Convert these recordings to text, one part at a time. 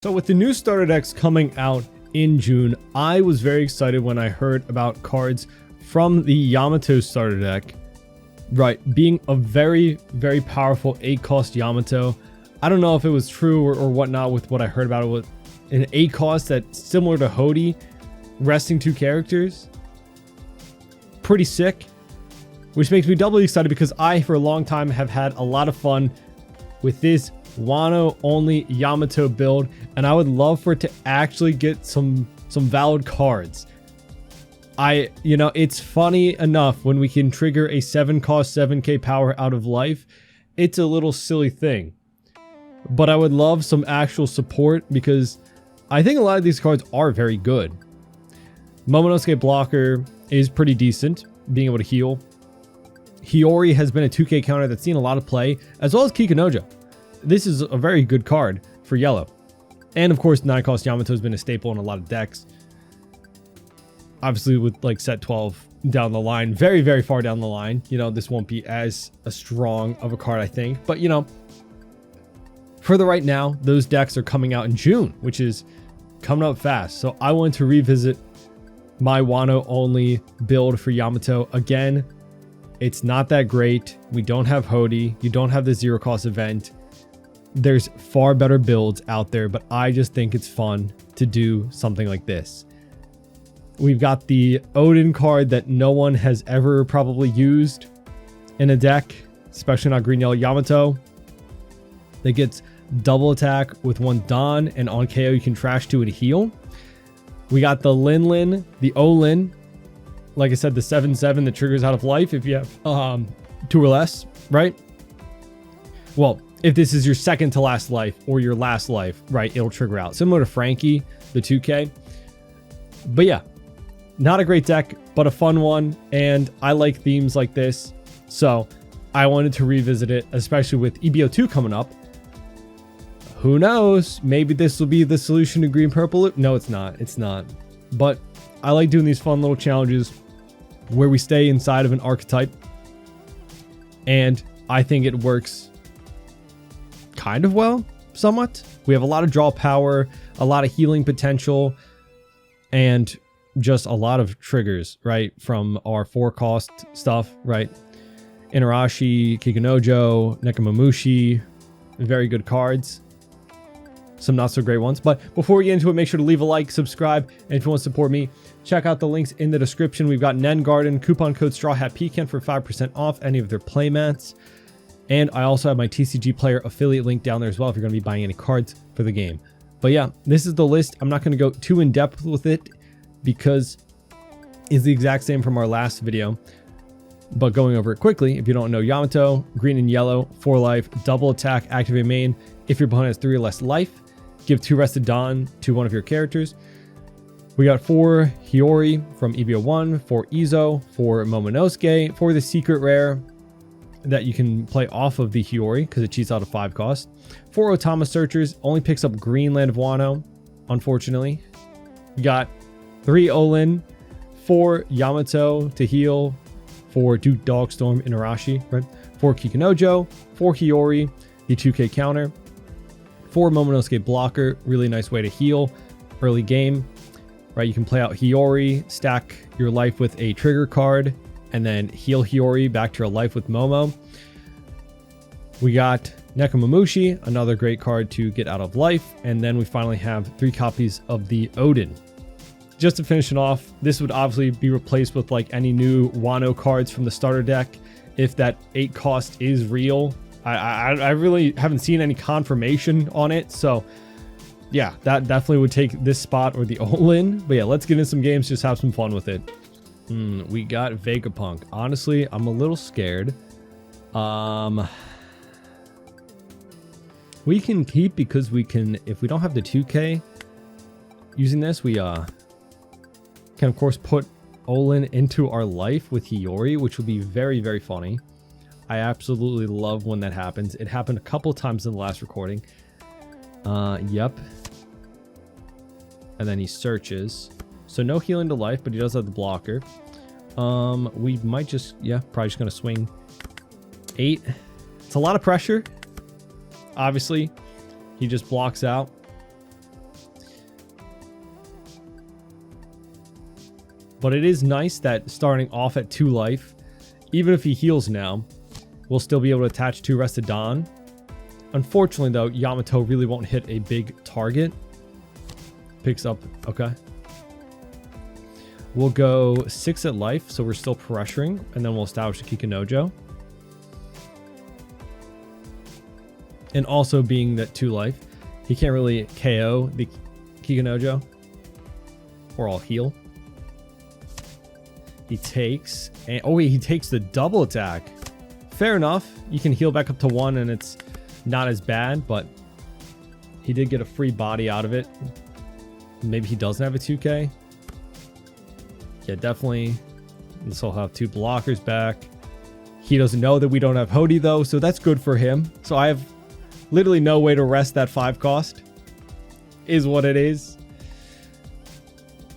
So with the new starter decks coming out in June, I was very excited when I heard about cards from the Yamato starter deck, right, being a very, very powerful 8-cost Yamato. I don't know if it was true or whatnot with what I heard about it, with an 8-cost that's similar to Hody, resting 2 characters. Pretty sick, which makes me doubly excited because I, for a long time, have had a lot of fun with this Wano only Yamato build, and I would love for it to actually get some valid cards. It's funny enough when we can trigger a 7-cost 7k power out of life. It's a little silly thing, but I would love some actual support because I think a lot of these cards are very good. Momonosuke blocker is pretty decent, being able to heal. Hiyori has been a 2k counter that's seen a lot of play, as well as Kikunojo. This is a very good card for yellow. And of course, 9-cost Yamato has been a staple in a lot of decks. Obviously, with like set 12 down the line, very, very far down the line, this won't be as strong of a card, I think. But, for the right now, those decks are coming out in June, which is coming up fast. So I wanted to revisit my Wano only build for Yamato. Again, it's not that great. We don't have Hody. You don't have the 0-cost event. There's far better builds out there, but I just think it's fun to do something like this. We've got the Odin card that no one has ever probably used in a deck, especially not green yellow Yamato. That gets double attack with 1 Don, and on KO you can trash 2 and heal. We got the Lin, the Olin, like I said, the 7/7 that triggers out of life if you have 2 or less, right? Well, if this is your second to last life or your last life, right, it'll trigger out. Similar to Frankie, the 2k. But yeah, not a great deck, but a fun one. And I like themes like this. So I wanted to revisit it, especially with EB02 coming up. Who knows? Maybe this will be the solution to green purple. No, it's not. It's not. But I like doing these fun little challenges where we stay inside of an archetype. And I think it works kind of well, somewhat. We have a lot of draw power, a lot of healing potential, and just a lot of triggers, right, from our 4-cost stuff, right? Inarashi, Kikunojo, Nekomamushi, very good cards. Some not so great ones. But before we get into it, make sure to leave a like, subscribe, and if you want to support me, check out the links in the description. We've got Nen Garden, coupon code Straw Hat Pecan for 5% off any of their playmats. And I also have my TCG Player affiliate link down there as well if you're going to be buying any cards for the game. But yeah, this is the list. I'm not going to go too in depth with it because it's the exact same from our last video. But going over it quickly, if you don't know, Yamato, green and yellow, 4 life, double attack, activate main. If your opponent has 3 or less life, give 2 Rested Dawn to one of your characters. We got 4 Hiyori from EB01, 4 Izo, 4 Momonosuke, 4 the secret rare that you can play off of the Hiyori because it cheats out of 5 cost. 4 Otama Searchers, only picks up green land of Wano, unfortunately. We got 3 Olin, 4 Yamato to heal, 4 Duke Dogstorm Inarashi, right? 4 Kikunojo, 4 Hiyori, the 2k counter, 4 Momonosuke blocker, really nice way to heal early game, right? You can play out Hiyori, stack your life with a trigger card, and then heal Hiyori back to your life with Momo. We got Nekomamushi, another great card to get out of life. And then we finally have 3 copies of the Odin. Just to finish it off, this would obviously be replaced with like any new Wano cards from the starter deck if that 8 cost is real. I really haven't seen any confirmation on it. So yeah, that definitely would take this spot or the Olin. But yeah, let's get in some games, just have some fun with it. We got Vegapunk. Honestly, I'm a little scared. We can keep because we can, if we don't have the 2k using this, we can of course put Olin into our life with Hiyori, which would be very, very funny. I absolutely love when that happens. It happened a couple times in the last recording. Yep. And then he searches. So no healing to life, but he does have the blocker. We might just, probably just going to swing 8. It's a lot of pressure. Obviously, he just blocks out. But it is nice that starting off at 2 life, even if he heals now, we'll still be able to attach 2 Rested Dawn. Unfortunately, though, Yamato really won't hit a big target. Picks up, okay. We'll go 6 at life, so we're still pressuring, and then we'll establish a Kikunojo. And also being that 2 life, he can't really KO the Kikunojo, or I'll heal. He takes, and oh wait, he takes the double attack. Fair enough. You can heal back up to 1 and it's not as bad, but he did get a free body out of it. Maybe he doesn't have a 2K. Yeah, definitely. This will have 2 blockers back. He doesn't know that we don't have Hody though, so that's good for him. So I have literally no way to rest that 5 cost. Is what it is.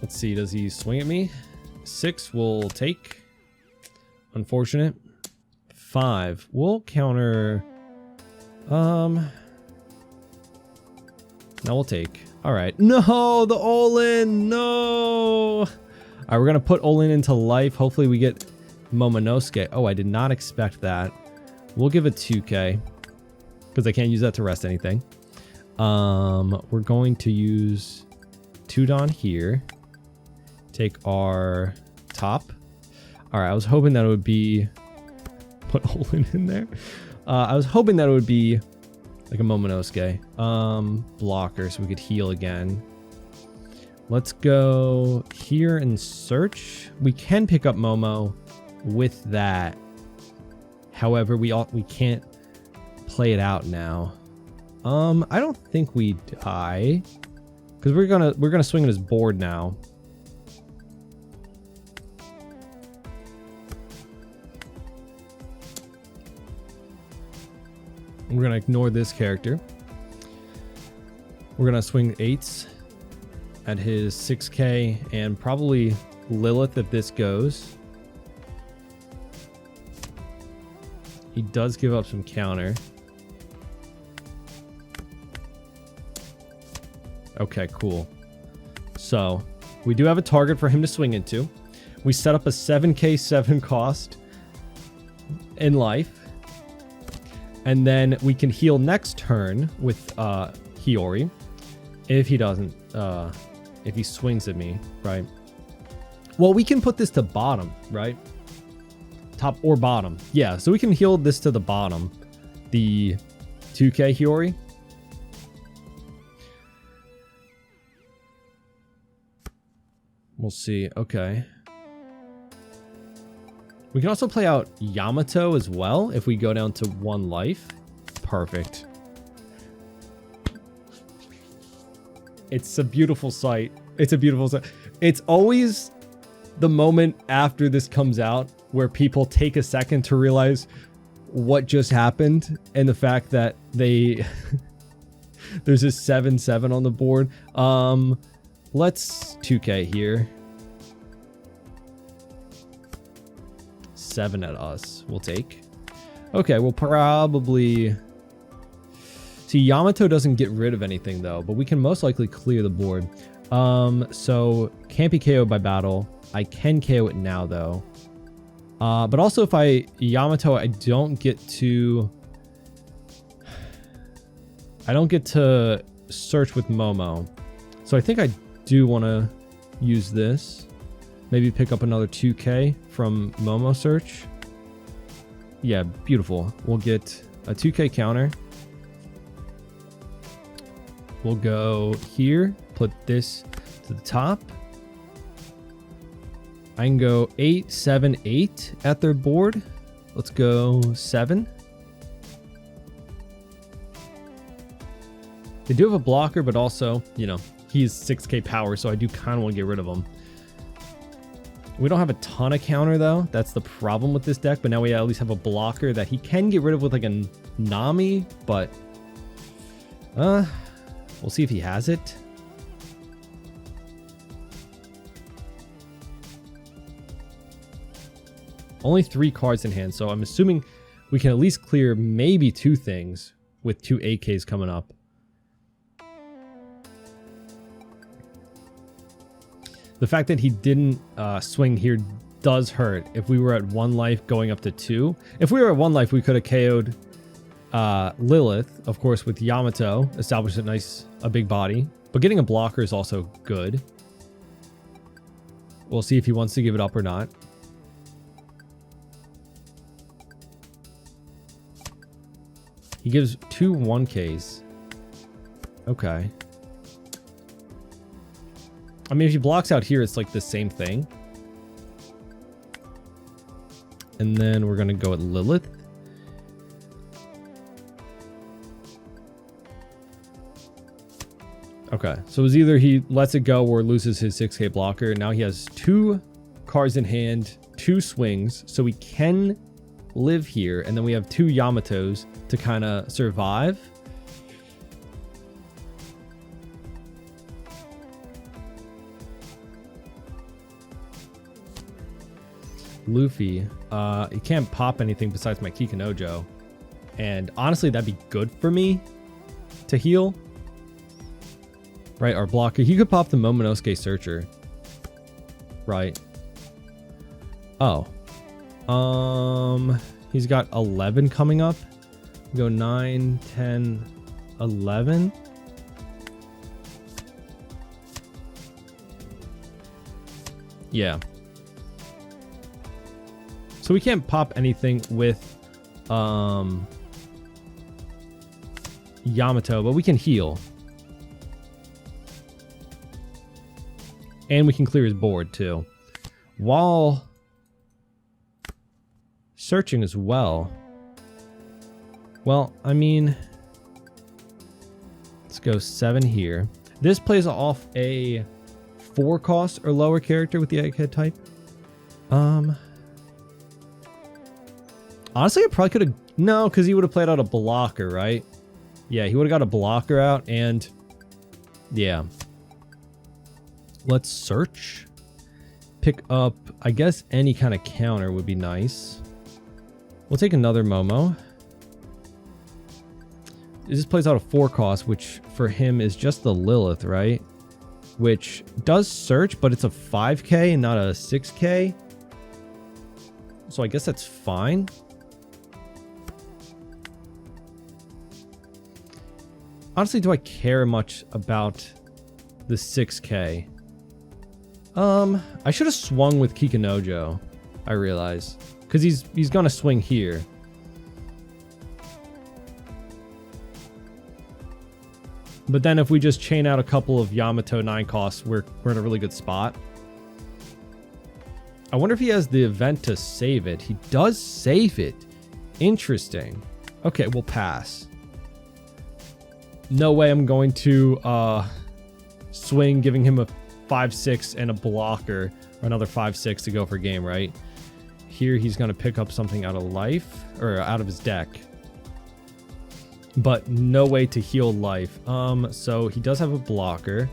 Let's see, does he swing at me? 6 will take. Unfortunate. 5. We'll counter. Now we'll take. Alright. No! The Olin! No! Alright, we're gonna put Olin into life. Hopefully we get Momonosuke. Oh, I did not expect that. We'll give it 2K. Because I can't use that to rest anything. We're going to use 2 Dawn here. Take our top. Alright, I was hoping that it would be... Put Olin in there. I was hoping that it would be like a Momonosuke. Blocker, so we could heal again. Let's go here and search. We can pick up Momo with that. However, we can't play it out now. I don't think we die. Because we're gonna swing at his board now. We're going to ignore this character. We're going to swing 8s at his 6K and probably Lilith if this goes. He does give up some counter. Okay, cool. So we do have a target for him to swing into. We set up a 7K 7 cost in life. And then we can heal next turn with Hiyori. If he doesn't, if he swings at me, right? Well, we can put this to bottom, right? Top or bottom. Yeah, so we can heal this to the bottom. The 2K Hiyori. We'll see. Okay. We can also play out Yamato as well if we go down to 1 life. Perfect. It's a beautiful sight. It's a beautiful sight. It's always the moment after this comes out where people take a second to realize what just happened and the fact that they there's a 7-7 on the board. Let's 2K here. 7 at us. We'll take. Okay, we'll probably... See, Yamato doesn't get rid of anything, though, but we can most likely clear the board. So, can't be KO'd by battle. I can KO it now, though. But also, if I Yamato, I don't get to search with Momo. So, I think I do want to use this. Maybe pick up another 2K from Momo search. Yeah, beautiful. We'll get a 2K counter. We'll go here, put this to the top. I can go 8, 7, 8 at their board. Let's go 7. They do have a blocker, but also, you know, he's 6K power, so I do kind of want to get rid of him. We don't have a ton of counter, though. That's the problem with this deck, but now we at least have a blocker that he can get rid of with, like, a Nami, but... we'll see if he has it. Only 3 cards in hand, so I'm assuming we can at least clear maybe 2 things with 2 AKs coming up. The fact that he didn't swing here does hurt. If we were at 1 life going up to 2. If we were at 1 life, we could have KO'd Lilith, of course, with Yamato. Established a big body. But getting a blocker is also good. We'll see if he wants to give it up or not. He gives 2 1Ks. Okay. I mean, if he blocks out here, it's like the same thing. And then we're going to go at Lilith. Okay, so it's either he lets it go or loses his 6K blocker. Now he has 2 cards in hand, 2 swings, so we can live here. And then we have 2 Yamatos to kind of survive. Luffy, he can't pop anything besides my Kikanojo. And honestly, that'd be good for me to heal. Right, our blocker. He could pop the Momonosuke Searcher. Right. Oh. He's got 11 coming up. Go 9, 10, 11. Yeah. So we can't pop anything with Yamato, but we can heal. And we can clear his board too. While searching as well. Well, I mean, let's go 7 here. This plays off a 4 cost or lower character with the egghead type. Honestly, I probably could have... No, because he would have played out a blocker, right? Yeah, he would have got a blocker out and... Yeah. Let's search. Pick up, I guess, any kind of counter would be nice. We'll take another Momo. This plays out a 4 cost, which for him is just the Lilith, right? Which does search, but it's a 5K and not a 6K. So I guess that's fine. Honestly, do I care much about the 6K? I should have swung with Kikanojo, I realize. Because he's gonna swing here. But then if we just chain out a couple of Yamato 9 costs, we're in a really good spot. I wonder if he has the event to save it. He does save it. Interesting. Okay, we'll pass. No way I'm going to swing, giving him a 5-6 and a blocker, or another 5-6 to go for game, right? Here he's going to pick up something out of life, or out of his deck. But no way to heal life. So he does have a blocker.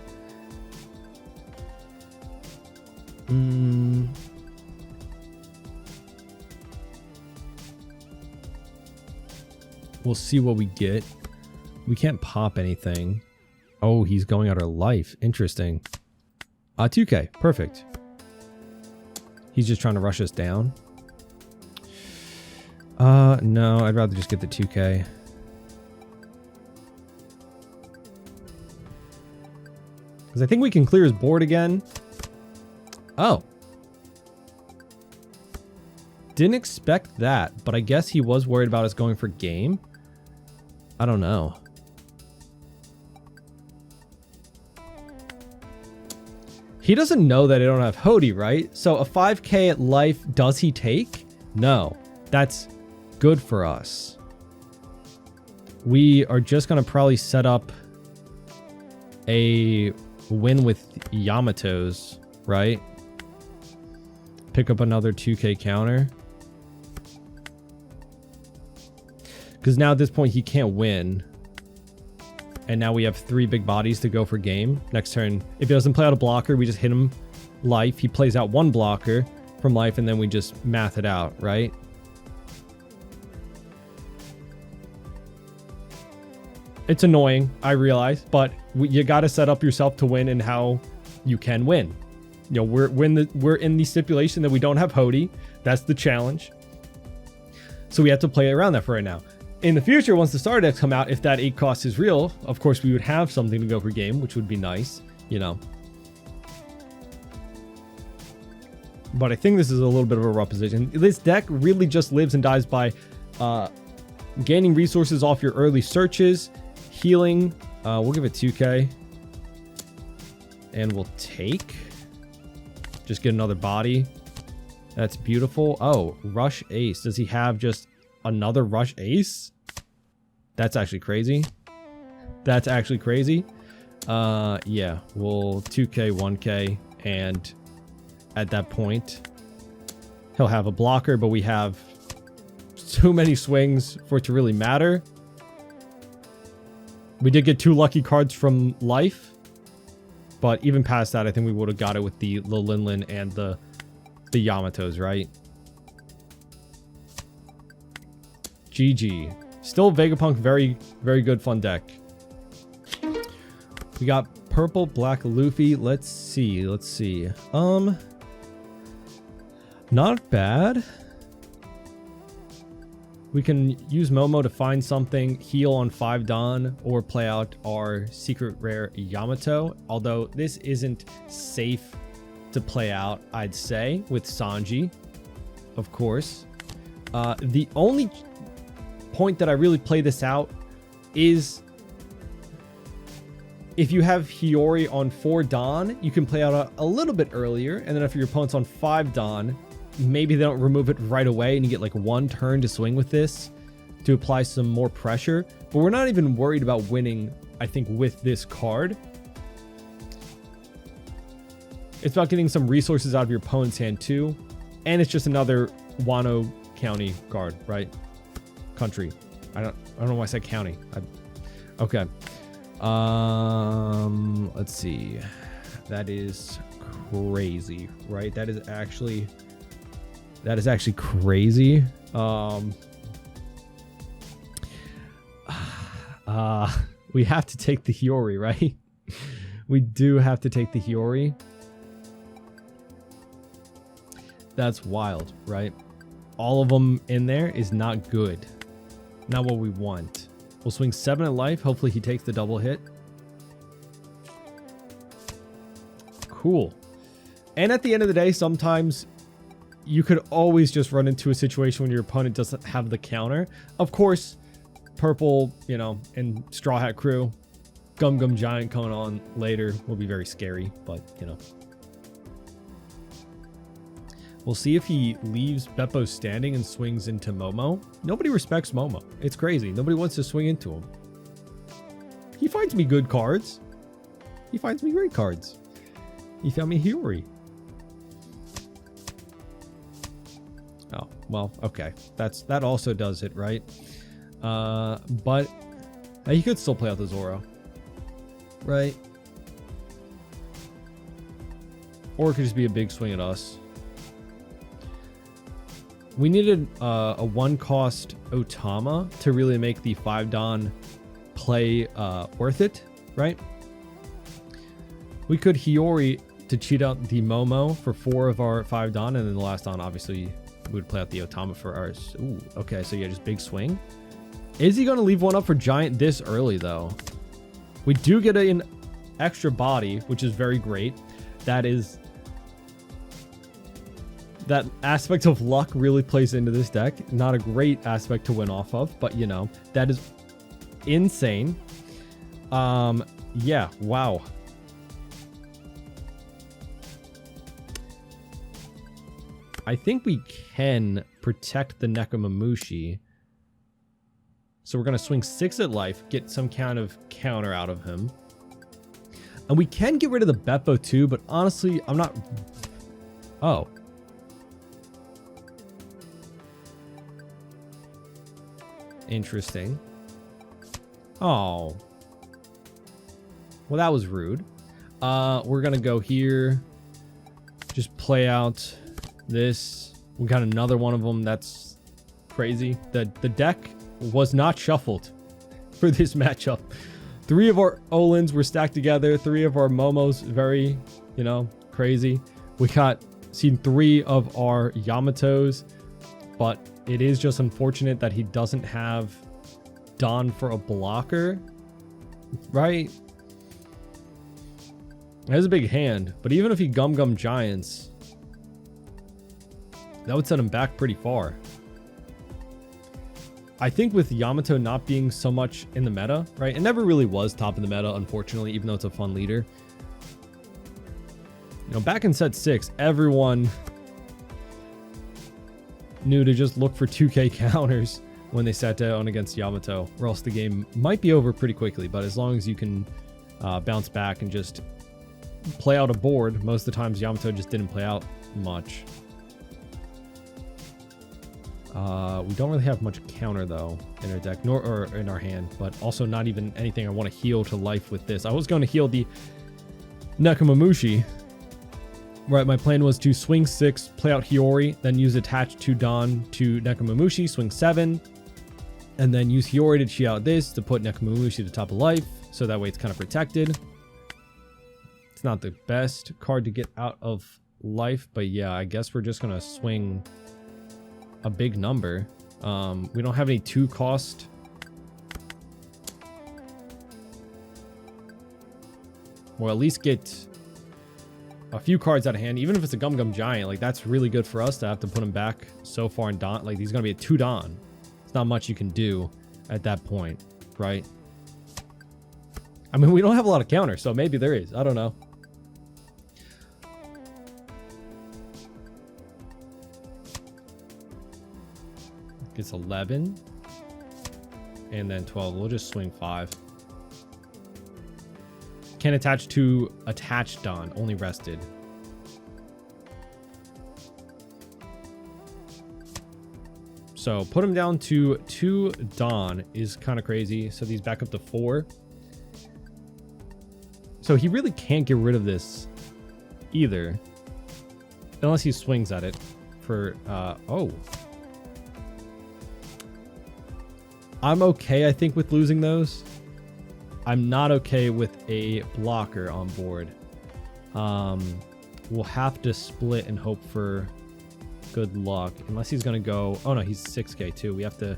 We'll see what we get. We can't pop anything. Oh, he's going out of life. Interesting. 2K. Perfect. He's just trying to rush us down. No, I'd rather just get the 2K. Because I think we can clear his board again. Oh. Didn't expect that, but I guess he was worried about us going for game. I don't know. He doesn't know that I don't have Hody, right? So a 5K at life, does he take? No. That's good for us. We are just going to probably set up a win with Yamatos, right? Pick up another 2K counter. Because now at this point he can't win. And now we have 3 big bodies to go for game. Next turn, if he doesn't play out a blocker, we just hit him life. He plays out 1 blocker from life, and then we just math it out, right? It's annoying, I realize, but you got to set up yourself to win and how you can win. You know, we're in the stipulation that we don't have Hody. That's the challenge. So we have to play around that for right now. In the future, once the starter decks come out, if that 8 cost is real, of course we would have something to go per game, which would be nice, you know. But I think this is a little bit of a rough position. This deck really just lives and dies by gaining resources off your early searches, healing. We'll give it 2k. And we'll take. Just get another body. That's beautiful. Oh, Rush Ace. Does he have just another Rush Ace? That's actually crazy. That's actually crazy. Yeah, we'll 2k, 1k, and at that point, he'll have a blocker, but we have too many swings for it to really matter. We did get 2 lucky cards from life, but even past that, I think we would have got it with the Linlin and the Yamatos, right? GG. Still Vegapunk, very, very good fun deck. We got purple, black Luffy. Let's see. Not bad. We can use Momo to find something, heal on 5 Dawn, or play out our secret rare Yamato. Although this isn't safe to play out, I'd say, with Sanji, of course. The only point that I really play this out is if you have Hiyori on 4 Dawn, you can play out a little bit earlier, and then if your opponent's on 5 Dawn, maybe they don't remove it right away and you get like 1 turn to swing with this to apply some more pressure. But we're not even worried about winning, I think, with this card. It's about getting some resources out of your opponent's hand too. And it's just another Wano County card, right? Country. I don't know why I said county. Okay. Let's see. That is crazy, right? That is actually crazy. We have to take the Hiyori, right? We do have to take the Hiyori. That's wild, right? All of them in there is not good. Not what we want. We'll swing 7 at life. Hopefully he takes the double hit. Cool. And at the end of the day, sometimes you could always just run into a situation when your opponent doesn't have the counter. Of course, purple, you know, and Straw Hat Crew, Gum Gum Giant coming on later will be very scary, but, you know. We'll see if he leaves Beppo standing and swings into Momo. Nobody respects Momo. It's crazy. Nobody wants to swing into him. He finds me good cards. He finds me great cards. He found me Hiyori. Oh, well, okay. That also does it, right? But he could still play out the Zoro. Right? Or it could just be a big swing at us. We needed a 1-cost Otama to really make the 5 Dawn play worth it, right? We could Hiyori to cheat out the Momo for 4 of our 5 Dawn, and then the last Dawn, obviously, we would play out the Otama for ours. Ooh, okay, so yeah, just big swing. Is he going to leave one up for Giant this early, though? We do get an extra body, which is very great. That aspect of luck really plays into this deck. Not a great aspect to win off of, but, you know, that is insane. Yeah, wow. I think we can protect the Nekomamushi. So we're going to swing 6 at life, get some kind of counter out of him. And we can get rid of the Beppo too, but honestly, I'm not... Oh. Interesting. Oh. Well, that was rude. We're going to go here. Just play out this. We got another one of them. That's crazy. The deck was not shuffled for this matchup. 3 of our Olins were stacked together. 3 of our Momos, very, you know, crazy. We got seen 3 of our Yamatos, but it is just unfortunate that he doesn't have Don for a blocker, right? He has a big hand, but even if he Gum Giants, that would set him back pretty far. I think with Yamato not being so much in the meta, right? It never really was top of the meta, unfortunately, even though it's a fun leader. You know, back in set 6, everyone knew to just look for 2k counters when they sat down against Yamato, or else the game might be over pretty quickly. But as long as you can bounce back and just play out a board, most of the times Yamato just didn't play out much. We don't really have much counter though in our deck, nor or in our hand, but also not even anything I want to heal to life with this. I was going to heal the Nekomamushi. Right, my plan was to swing 6, play out Hiyori, then use attach to Don to Nekomamushi, swing 7, and then use Hiyori to chi out this to put Nekomamushi to top of life, so that way it's kind of protected. It's not the best card to get out of life, but yeah, I guess we're just gonna swing a big number. We don't have any 2 cost. Or at least get a few cards out of hand, even if it's a Gum Giant. Like, that's really good for us to have to put him back so far in Don. Like, he's gonna be a 2 Don. It's not much you can do at that point, right? I mean, we don't have a lot of counter, so maybe there is. I don't know. It's 11 and then 12. We'll just swing 5. Can't attach to attached Don, only rested. So put him down to 2 Don is kind of crazy. So these back up to 4. So he really can't get rid of this either, unless he swings at it for oh. I'm okay, I think, with losing those. I'm not okay with a blocker on board. We'll have to split and hope for good luck, unless he's gonna go. Oh no, he's 6k too. We have to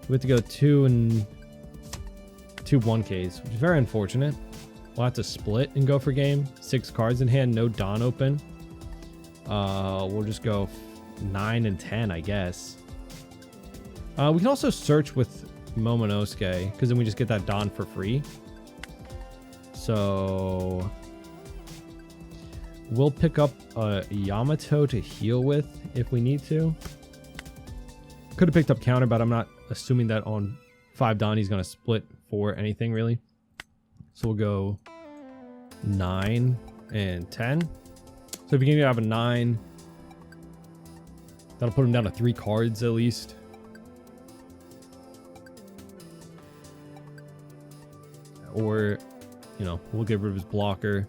go 2 and 2 1ks, which is very unfortunate. We'll have to split and go for game. 6 cards in hand, no Don open. We'll just go 9 and 10, I guess. We can also search with Momonosuke, because then we just get that Don for free. So we'll pick up a Yamato to heal with if we need to. Could have picked up counter, but I'm not assuming that on 5 Don he's going to split for anything really. So we'll go 9 and 10. So if you can have a 9, that'll put him down to 3 cards at least. Or, you know, we'll get rid of his blocker.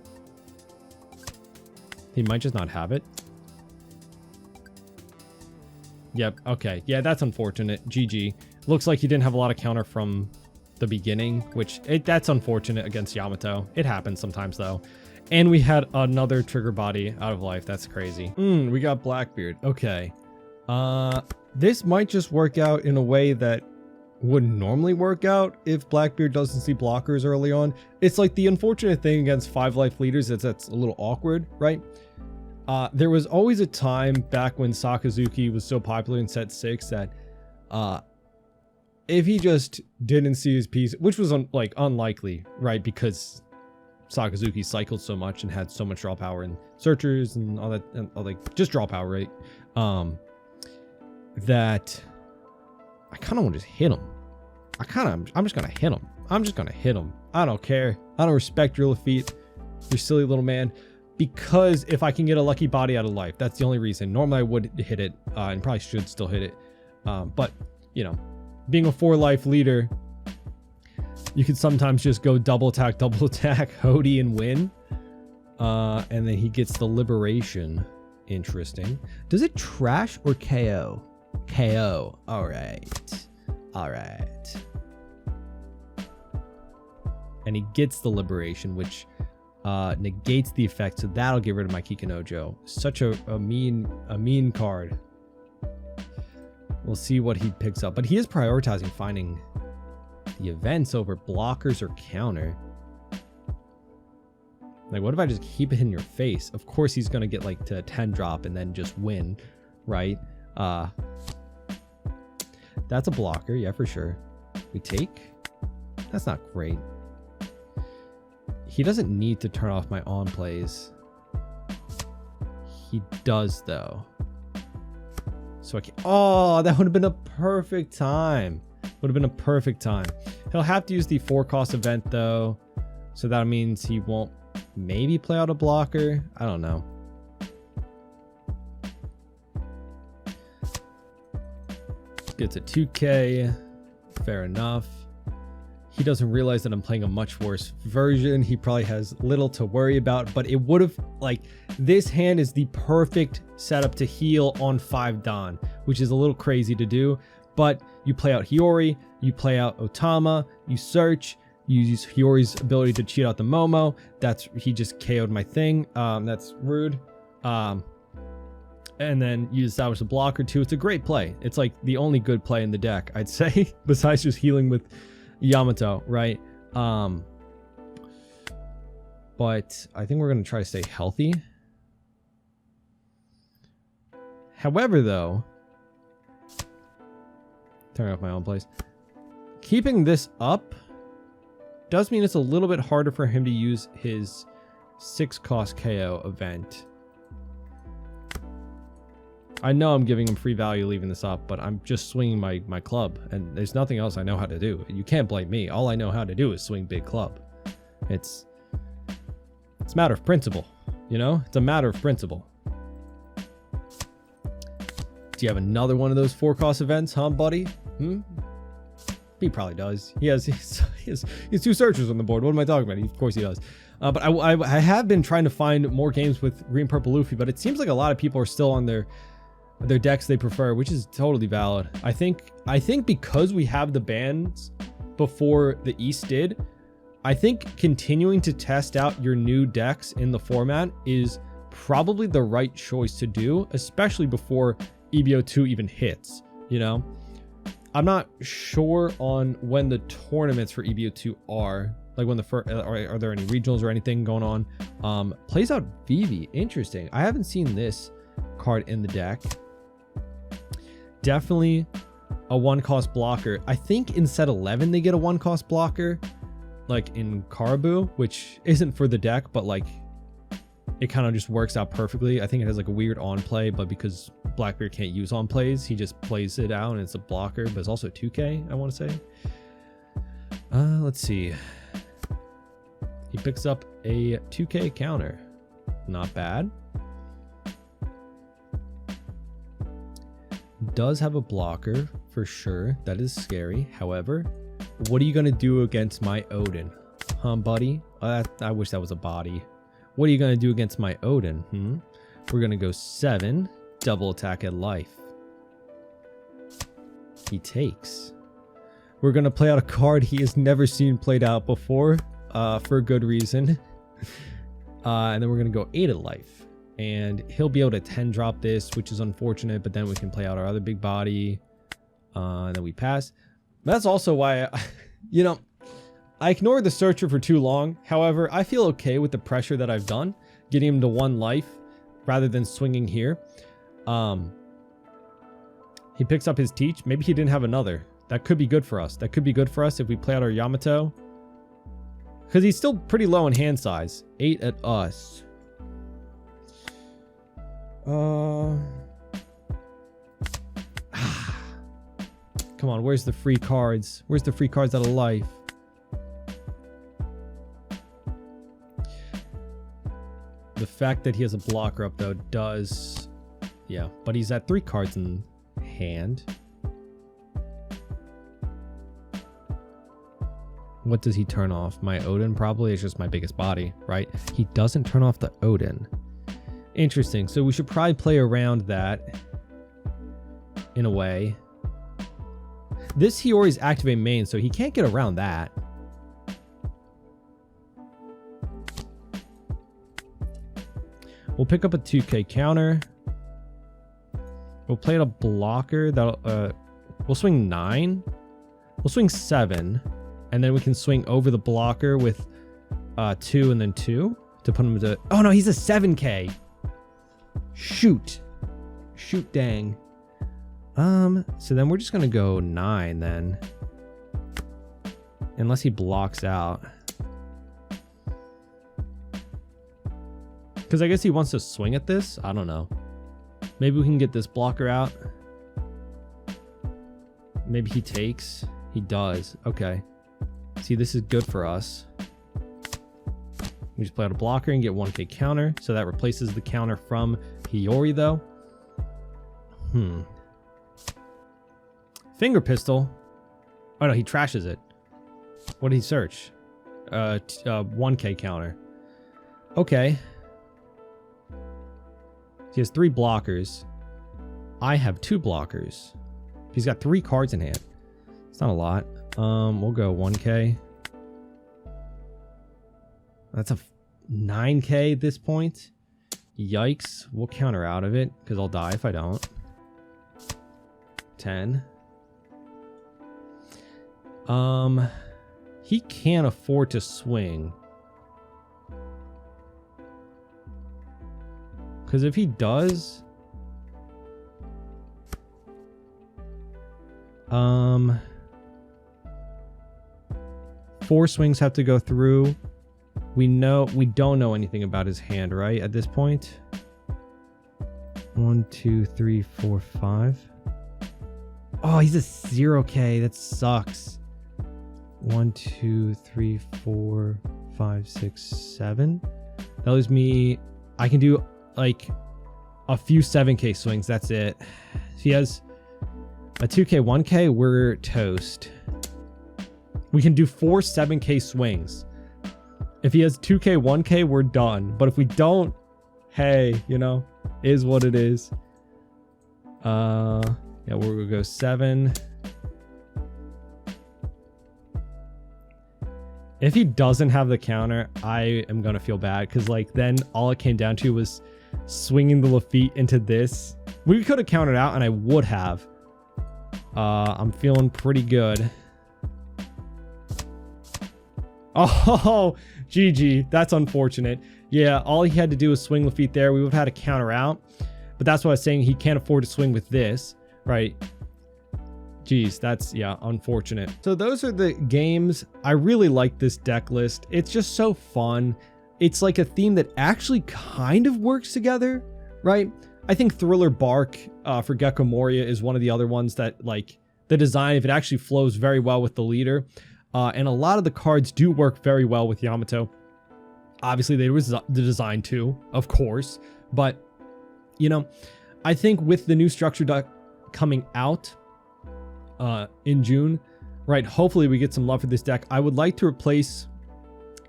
He might just not have it. Yep, okay. Yeah, that's unfortunate. GG. Looks like he didn't have a lot of counter from the beginning, which that's unfortunate against Yamato. It happens sometimes though. And we had another trigger body out of life. That's crazy. We got Blackbeard. Okay. This might just work out in a way that wouldn't normally work out if Blackbeard doesn't see blockers early on. It's like the unfortunate thing against 5 life leaders that's a little awkward, right? There was always a time back when Sakazuki was so popular in set 6 that if he just didn't see his piece, which was unlikely, right? Because Sakazuki cycled so much and had so much draw power and searchers and all that, and like just draw power, right? That I kind of want to just hit him. I'm just gonna hit him. I'm just gonna hit him. I don't care. I don't respect your Luffy, you silly little man. Because if I can get a lucky body out of life, that's the only reason. Normally I would hit it, and probably should still hit it. But, you know, being a 4 life leader, you can sometimes just go double attack, Hody, and win. And then he gets the liberation. Interesting. Does it trash or KO? KO. Alright. Alright. And he gets the liberation, which negates the effect, so that'll get rid of my Kikinojo. Such a mean card. We'll see what he picks up, but he is prioritizing finding the events over blockers or counter. Like, what if I just keep it in your face? Of course he's gonna get like to a 10 drop and then just win, right? That's a blocker, yeah, for sure. We take. That's not great. He doesn't need to turn off my on plays. He does though. So I can, oh, that would have been a perfect time. Would have been a perfect time. He'll have to use the 4-cost event though. So that means he won't maybe play out a blocker. I don't know. Gets a 2K. Fair enough. He doesn't realize that I'm playing a much worse version. He probably has little to worry about, but it would have, like, this hand is the perfect setup to heal on 5 Dan, which is a little crazy to do, but you play out Hiyori, you play out Otama, you search, you use Hiyori's ability to cheat out the Momo. He just KO'd my thing. That's rude. And then you establish a block or two. It's a great play. It's like the only good play in the deck, I'd say, besides just healing with Yamato, right? But I think we're going to try to stay healthy. However, though, turn off my own place. Keeping this up does mean it's a little bit harder for him to use his 6-cost KO event. I know I'm giving him free value leaving this up, but I'm just swinging my club, and there's nothing else I know how to do. You can't blame me. All I know how to do is swing big club. It's a matter of principle, you know? It's a matter of principle. Do you have another one of those 4-cost events, huh, buddy? He probably does. He has 2 searchers on the board. What am I talking about? Of course he does. But I have been trying to find more games with green purple Luffy, but it seems like a lot of people are still on their decks they prefer, which is totally valid. I think because we have the bans before the East did, I think continuing to test out your new decks in the format is probably the right choice to do, especially before EB02 even hits, you know? I'm not sure on when the tournaments for EB02 are, like when the first, are there any regionals or anything going on? Plays out Vivi, interesting. I haven't seen this card in the deck. Definitely a 1-cost blocker. I think in set 11 they get a 1-cost blocker, like in Karabu, which isn't for the deck, but like it kind of just works out perfectly. I think it has like a weird on play, but because Blackbeard can't use on plays, he just plays it out and it's a blocker, but it's also 2K, I want to say. Let's see. He picks up a 2K counter. Not bad. Does have a blocker for sure. That is scary. However, what are you going to do against my Odin? Huh, buddy? I wish that was a body. What are you going to do against my Odin? We're going to go 7. Double attack at life. He takes. We're going to play out a card he has never seen played out before, for a good reason. And then we're going to go 8 at life. And he'll be able to 10 drop this, which is unfortunate, but then we can play out our other big body. And then we pass. That's also why, I ignored the Searcher for too long. However, I feel okay with the pressure that I've done, getting him to 1 life rather than swinging here. He picks up his Teach. Maybe he didn't have another. That could be good for us. That could be good for us if we play out our Yamato. Because he's still pretty low in hand size. 8 at us. Come on, where's the free cards? Where's the free cards out of life? The fact that he has a blocker up though does... Yeah, but he's at 3 cards in hand. What does he turn off? My Odin probably is just my biggest body, right? He doesn't turn off the Odin. Interesting. So we should probably play around that in a way. This Hiyori's activate main, so he can't get around that. We'll pick up a 2K counter. We'll play a blocker. That'll we'll swing 9. We'll swing 7, and then we can swing over the blocker with 2 and then 2 to put him to. Oh no, he's a 7K. Shoot, dang. So then we're just gonna go 9 then, unless he blocks out. Because I guess he wants to swing at this. I don't know. Maybe we can get this blocker out. Maybe he takes. He does. Okay. See, this is good for us. We just play out a blocker and get 1K counter. So that replaces the counter from Hiyori, though. Finger pistol. Oh, no, he trashes it. What did he search? 1K counter. Okay. He has 3 blockers. I have 2 blockers. He's got 3 cards in hand. It's not a lot. We'll go 1K. That's a 9K at this point. Yikes. We'll counter out of it because I'll die if I don't. 10. He can't afford to swing. Because if he does... 4 swings have to go through. We don't know anything about his hand, right? At this point. 1, 2, 3, 4, 5. Oh, he's a 0K. That sucks. 1, 2, 3, 4, 5, 6, 7. That leaves me... I can do like a few 7K swings. That's it. If he has a 2K, 1K, we're toast. We can do 4 7K swings. If he has 2K, 1K, we're done. But if we don't, hey, you know, is what it is. Yeah, we're gonna go 7. If he doesn't have the counter, I am gonna feel bad because like then all it came down to was swinging the Luffy into this. We could have countered out, and I would have. I'm feeling pretty good. Oh, GG. That's unfortunate. Yeah, all he had to do was swing Luffy there. We would have had a counter out. But that's what I was saying. He can't afford to swing with this, right? Jeez, that's, yeah, unfortunate. So those are the games. I really like this deck list. It's just so fun. It's like a theme that actually kind of works together, right? I think Thriller Bark for Gecko Moria is one of the other ones that, like, the design, if it actually flows very well with the leader. And a lot of the cards do work very well with Yamato. Obviously, there was the design too, of course. But, you know, I think with the new structure deck coming out in June, right, hopefully we get some love for this deck. I would like to replace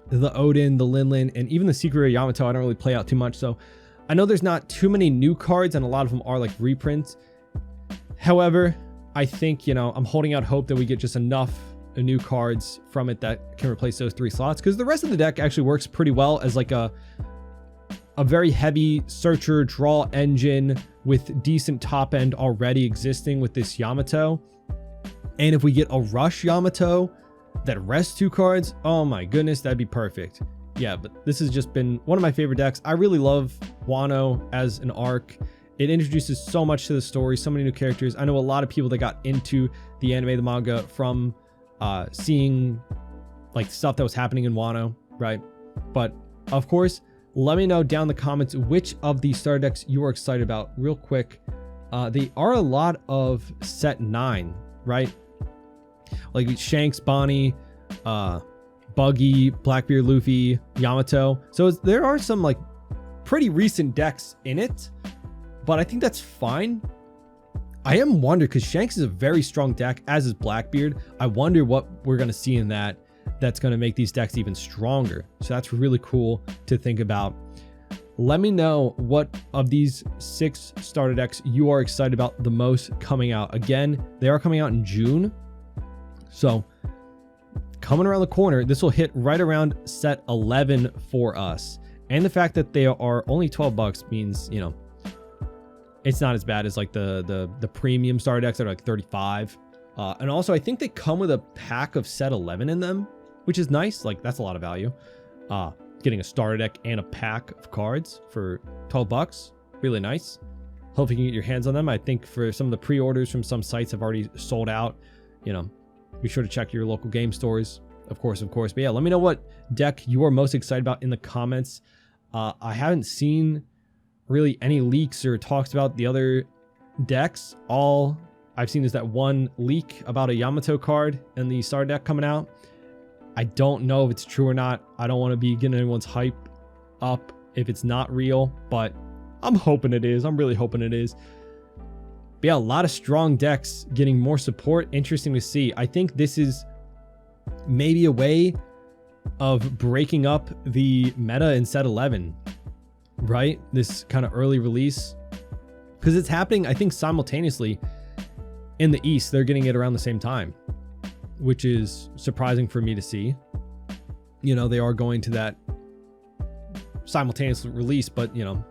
the Odin, the Linlin, and even the Secret Yamato. I don't really play out too much, so I know there's not too many new cards, and a lot of them are like reprints. However, I think, you know, I'm holding out hope that we get just enough new cards from it that can replace those 3 slots, because the rest of the deck actually works pretty well as like a very heavy searcher draw engine with decent top end already existing with this Yamato. And if we get a rush Yamato that rests 2 cards, oh my goodness, that'd be perfect. Yeah, but this has just been one of my favorite decks. I really love Wano as an arc. It introduces so much to the story, so many new characters. I know a lot of people that got into the anime, the manga from seeing like stuff that was happening in Wano, right? But of course, let me know down in the comments which of these starter decks you are excited about. Real quick, they are a lot of set 9, right? Like Shanks, Bonnie, Buggy, Blackbeard, Luffy, Yamato. So there are some like pretty recent decks in it, but I think that's fine. I am wondering, because Shanks is a very strong deck, as is Blackbeard. I wonder what we're going to see in that's going to make these decks even stronger. So that's really cool to think about. Let me know what of these 6 starter decks you are excited about the most coming out. Again, they are coming out in June. So coming around the corner, this will hit right around set 11 for us. And the fact that they are only 12 bucks means, you know, it's not as bad as like the premium starter decks that are like 35. And also I think they come with a pack of set 11 in them, which is nice. Like that's a lot of value. Getting a starter deck and a pack of cards for 12 bucks. Really nice. Hope you can get your hands on them. I think for some of the pre-orders from some sites have already sold out. You know, be sure to check your local game stores. Of course. But yeah, let me know what deck you are most excited about in the comments. I haven't seen really any leaks or talks about the other decks. All I've seen is that one leak about a Yamato card and the starter deck coming out. I don't know if it's true or not. I don't want to be getting anyone's hype up if it's not real, but I'm hoping it is. I'm really hoping it is. But yeah, a lot of strong decks getting more support. Interesting to see. I think this is maybe a way of breaking up the meta in set 11, right? This kind of early release, because it's happening, I think, simultaneously in the East. They're getting it around the same time, which is surprising for me to see. You know, they are going to that simultaneous release, but you know,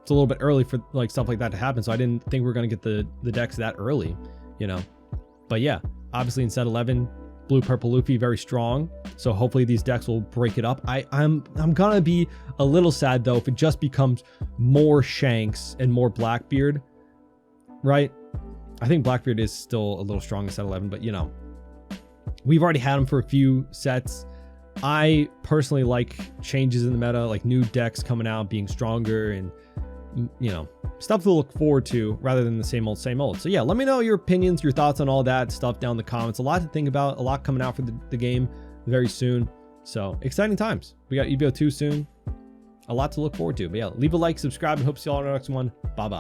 it's a little bit early for like stuff like that to happen. So I didn't think we were going to get the decks that early, you know. But yeah, obviously in set 11, blue purple Luffy, very strong. So hopefully these decks will break it up. I'm gonna be a little sad though if it just becomes more Shanks and more Blackbeard, right? I think Blackbeard is still a little strong in set 11, but you know, we've already had them for a few sets. I personally like changes in the meta, like new decks coming out, being stronger, and you know, stuff to look forward to rather than the same old, same old. So yeah, let me know your opinions, your thoughts on all that stuff down in the comments. A lot to think about, a lot coming out for the game very soon. So exciting times. We got EB02 soon. A lot to look forward to. But yeah, leave a like, subscribe, and hope to see you all in the next one. Bye-bye.